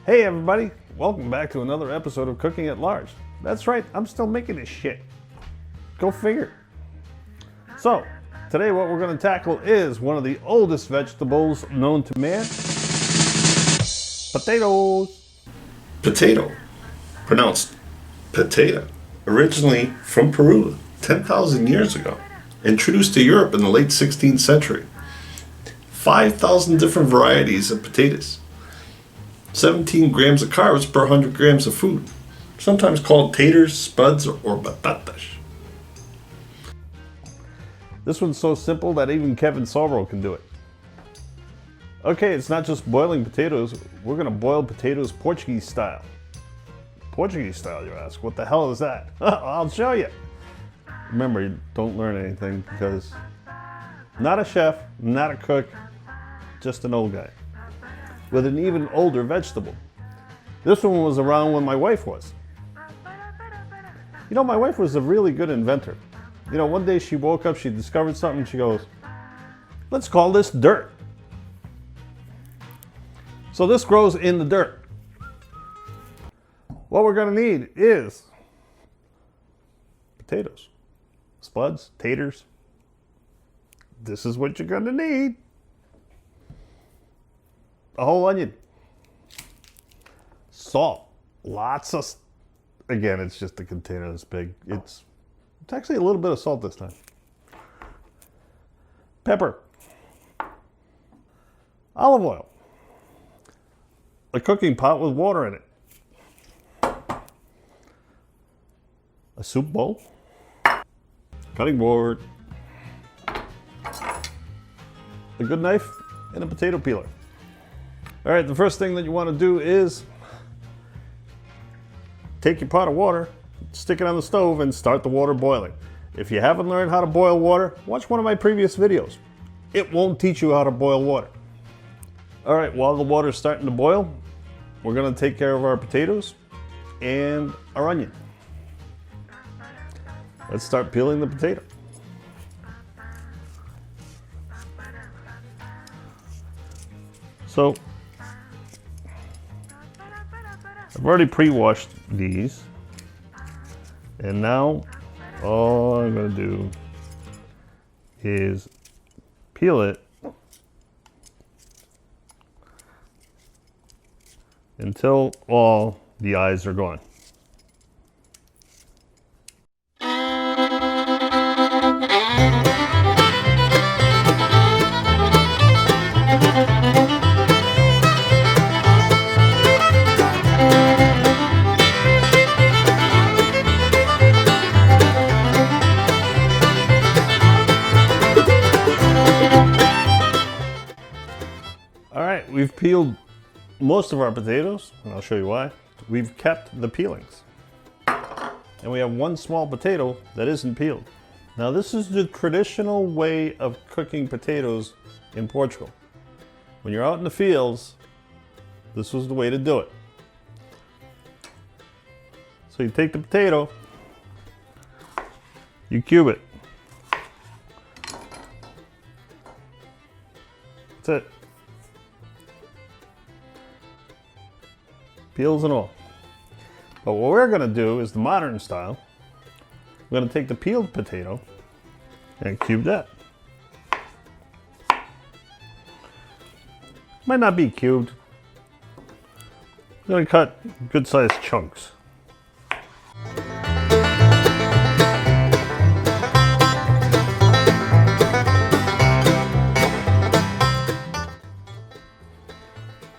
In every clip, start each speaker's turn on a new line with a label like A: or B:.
A: Hey everybody, welcome back to another episode of Cooking at Large. That's right, I'm still making this shit. Go figure. So, today what we're going to tackle is one of the oldest vegetables known to man. Potatoes.
B: Potato, pronounced potato, originally from Peru 10,000 years ago, introduced to Europe in the late 16th century. 5,000 different varieties of potatoes. 17 grams of carbs per 100 grams of food, sometimes called taters, spuds, or batatas.
A: This one's so simple that even Kevin Sorbo can do it. Okay, it's not just boiling potatoes, we're gonna boil potatoes Portuguese style. Portuguese style, you ask? What the hell is that? I'll show you. Remember, you don't learn anything because not a chef, not a cook, just an old guy with an even older vegetable. This one was around when my wife was. You know, my wife was a really good inventor. You know, one day she woke up, she discovered something, she goes, let's call this dirt. So this grows in the dirt. What we're gonna need is potatoes, spuds, taters. This is what you're gonna need. A whole onion, salt, lots of, again, it's just a container this big. It's actually a little bit of salt this time. Pepper, olive oil, a cooking pot with water in it, a soup bowl, cutting board, a good knife, and a potato peeler. All right, the first thing that you want to do is take your pot of water, stick it on the stove, and start the water boiling. If you haven't learned how to boil water, watch one of my previous videos. It won't teach you how to boil water. All right, while the water's starting to boil, we're going to take care of our potatoes and our onion. Let's start peeling the potato. So, I've already pre-washed these, and now all I'm going to do is peel it until all the eyes are gone. We've peeled most of our potatoes, and I'll show you why. We've kept the peelings. And we have one small potato that isn't peeled. Now this is the traditional way of cooking potatoes in Portugal. When you're out in the fields, this was the way to do it. So you take the potato, you cube it. That's it. Peels and all. But what we're going to do is the modern style. We're going to take the peeled potato and cube that. Might not be cubed. I'm going to cut good sized chunks.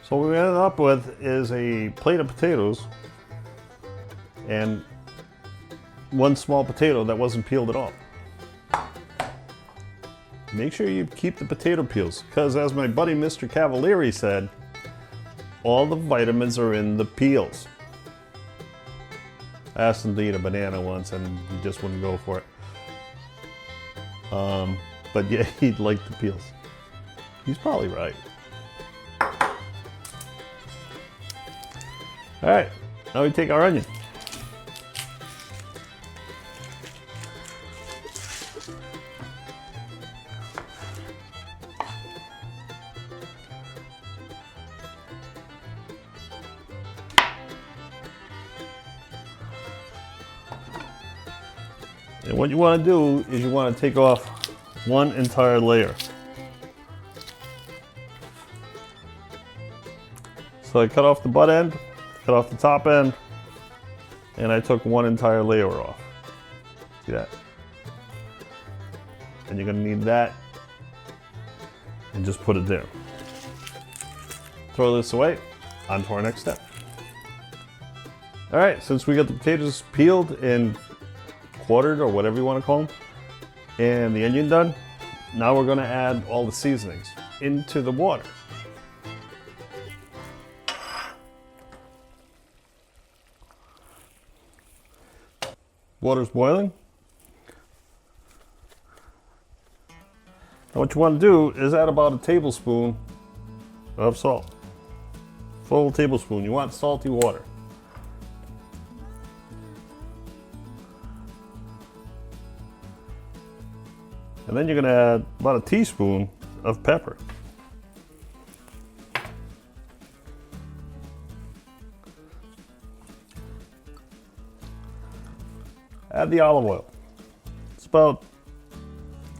A: So what we ended up with is a plate of potatoes and one small potato that wasn't peeled at all. Make sure you keep the potato peels, because as my buddy Mr. Cavalieri said, all the vitamins are in the peels. I asked him to eat a banana once and he just wouldn't go for it. But yeah, he'd like the peels. He's probably right. All right, now we take our onion. And what you want to do is you want to take off one entire layer. So I cut off the butt end, cut off the top end, and I took one entire layer off. See that? And you're going to need that, and just put it there. Throw this away, on to our next step. All right, since we got the potatoes peeled and quartered, or whatever you want to call them, and the onion done, now we're going to add all the seasonings into the water. Water's boiling. Now what you want to do is add about a tablespoon of salt. Full tablespoon. You want salty water. And then you're going to add about a teaspoon of pepper. Add the olive oil. It's about,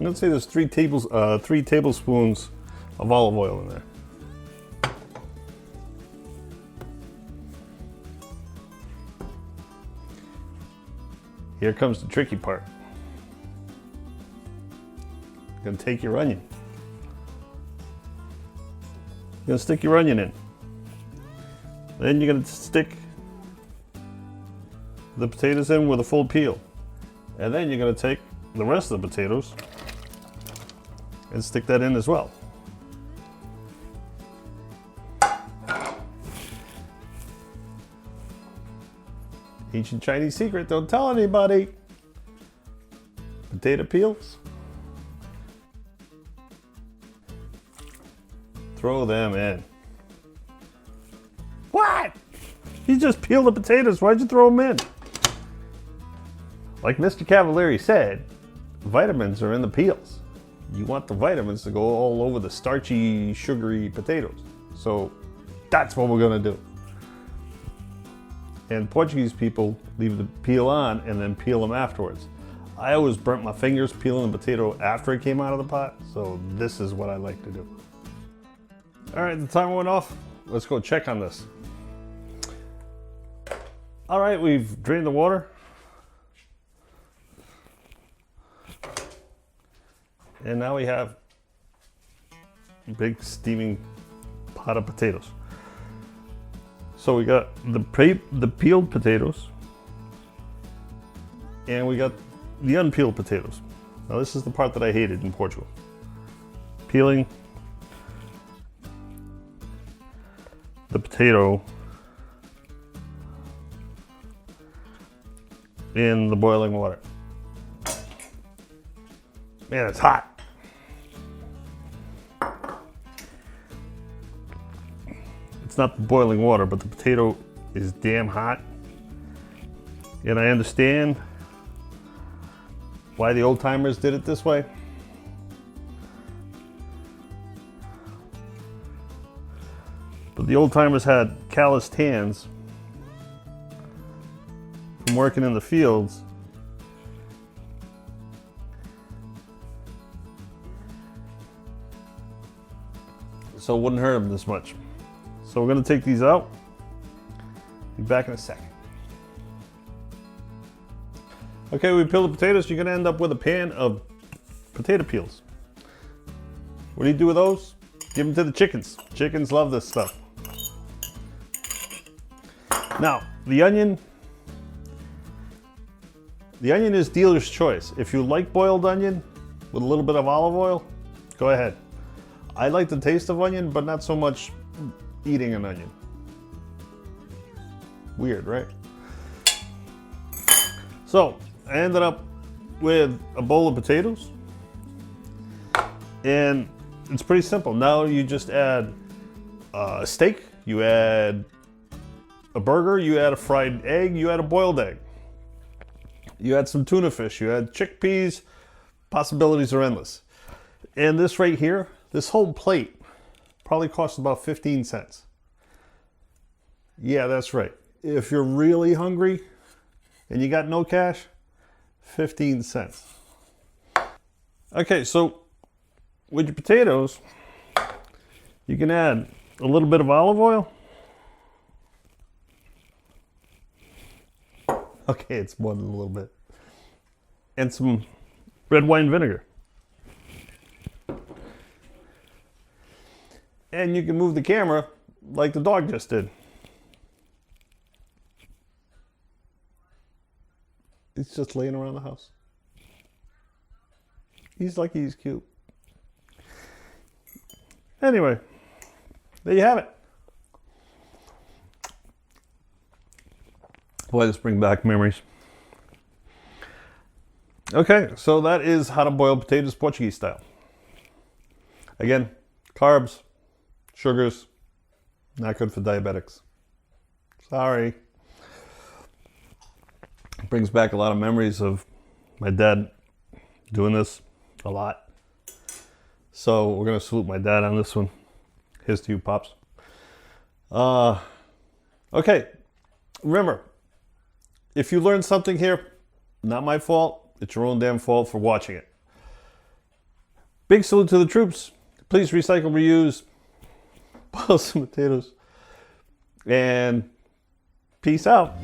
A: let's say there's 3 tablespoons of olive oil in there. Here comes the tricky part. You're gonna take your onion. You're gonna stick your onion in. Then you're gonna stick the potatoes in with a full peel. And then you're going to take the rest of the potatoes and stick that in as well. Ancient Chinese secret, don't tell anybody. Potato peels. Throw them in. What? You just peeled the potatoes, why'd you throw them in? Like Mr. Cavalieri said, vitamins are in the peels. You want the vitamins to go all over the starchy, sugary potatoes. So that's what we're gonna do. And Portuguese people leave the peel on and then peel them afterwards. I always burnt my fingers peeling the potato after it came out of the pot, so this is what I like to do. All right, the timer went off. Let's go check on this. All right, we've drained the water. And now we have a big steaming pot of potatoes. So we got the peeled potatoes and we got the unpeeled potatoes. Now this is the part that I hated in Portugal. Peeling the potato in the boiling water. Man, it's hot. It's not the boiling water, but the potato is damn hot. And I understand why the old timers did it this way. But the old timers had calloused hands from working in the fields. So it wouldn't hurt them this much. So we're going to take these out. Be back in a second. Okay, we peel the potatoes. You're going to end up with a pan of potato peels. What do you do with those? Give them to the chickens. Chickens love this stuff. Now, the onion is dealer's choice. If you like boiled onion with a little bit of olive oil, go ahead. I like the taste of onion, but not so much eating an onion. Weird, right? So I ended up with a bowl of potatoes, and it's pretty simple. Now you just add a steak, you add a burger, you add a fried egg, you add a boiled egg, you add some tuna fish, you add chickpeas. Possibilities are endless. And this right here, this whole plate probably costs about 15 cents. Yeah, that's right. If you're really hungry and you got no cash, 15 cents. Okay, so with your potatoes, you can add a little bit of olive oil. Okay, it's more than a little bit. And some red wine vinegar. And you can move the camera like the dog just did. He's just laying around the house. He's lucky he's cute. Anyway, there you have it. Boy, this brings back memories. Okay, so that is how to boil potatoes Portuguese style. Again, carbs, sugars, not good for diabetics. Sorry. It brings back a lot of memories of my dad doing this a lot. So we're going to salute my dad on this one. Here's to you, Pops. Okay, remember, if you learned something here, not my fault. It's your own damn fault for watching it. Big salute to the troops. Please recycle, reuse, boil some potatoes, and peace out.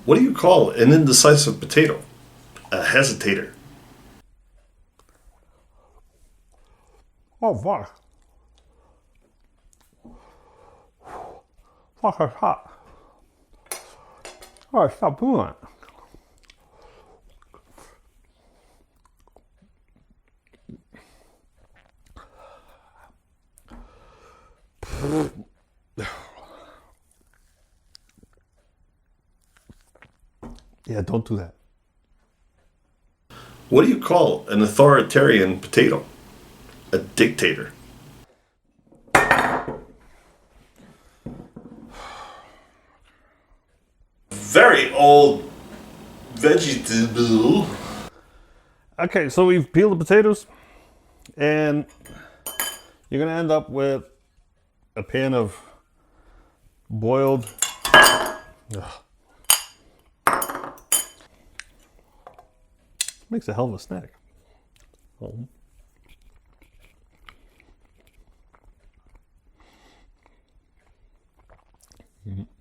B: What do you call an indecisive potato? A hesitator.
A: Oh, fuck. Fuck, it's hot. Oh, stop doing that. Yeah, don't do that.
B: What do you call an authoritarian potato? A dictator. Very old vegetable.
A: Okay, so we've peeled the potatoes, and you're gonna end up with a pan of boiled. Makes a hell of a snack. Oh.